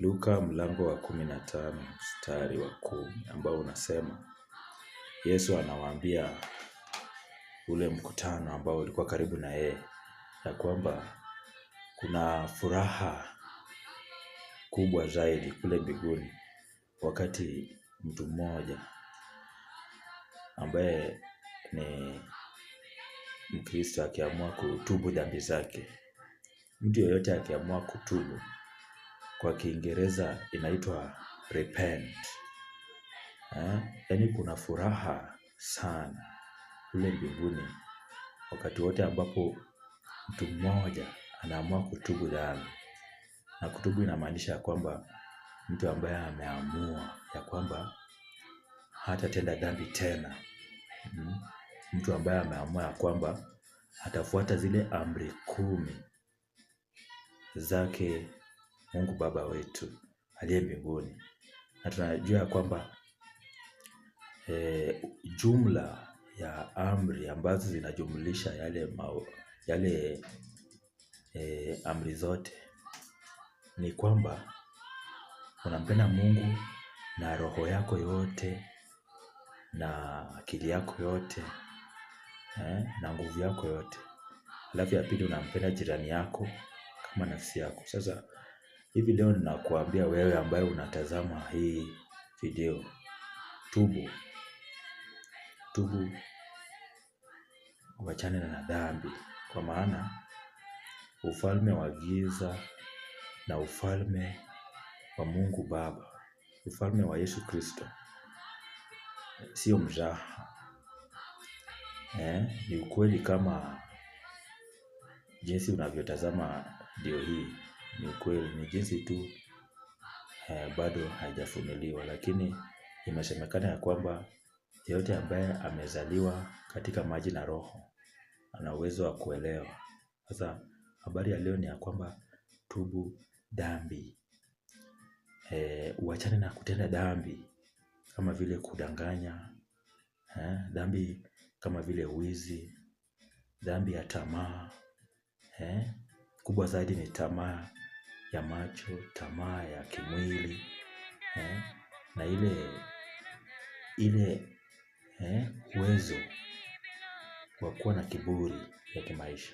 Luka mlango wa 15 mstari wa 10 ambao unasema, Yesu anawaambia ule mkutano ambao ulikuwa karibu na yeye ya kwamba kuna furaha kubwa zaidi kule mbinguni wakati mtu mmoja ambaye ni Mkristo akiamua kutubu dhambi zake. Mtu yeyote akiamua kutubu, kwa Kiingereza inaitwa repent. Yaani kuna furaha sana kule mbinguni wakati wote ambapo mtu mmoja anaamua kutubu dhambi. Na kutubu inamaanisha kwamba mtu ambaye ameamua ya kwamba hatatenda dhambi tena. Mtu ambaye ameamua ya kwamba atafuata zile amri 10 zake Mungu Baba wetu aliye mbinguni. Na tunajua ya kwamba jumla ya amri ambazo zinajumlisha yale amri zote ni kwamba unampenda Mungu na roho yako yote, na akili yako yote, na nguvu yako yote. Alafu ya pili, unampenda jirani yako kama nafsi yako. Sasa hivi leo ninakuambia wewe ambaye unatazama hii video, tubu, uachane na dhambi. Kwa maana ufalme wa giza na ufalme wa Mungu Baba, ufalme wa Yesu Kristo, sio mzaha. Ni ukweli kama jinsi unavyotazama ndio hii. Ni ukweli, ni jinsi tu bado haijafunuliwa. Lakini imesemekana ya kwamba yeyote ambaye amezaliwa katika maji na roho ana uwezo wa kuelewa. Sasa habari ya leo ni ya kwamba tubu dhambi. Uachane na kutenda dhambi kama vile kudanganya, dhambi kama vile wizi, dhambi ya tamaa. Kubwa zaidi ni tamaa ya macho, tamaa ya kimwili, na ile uwezo wa kuwa na kiburi ya kimaisha.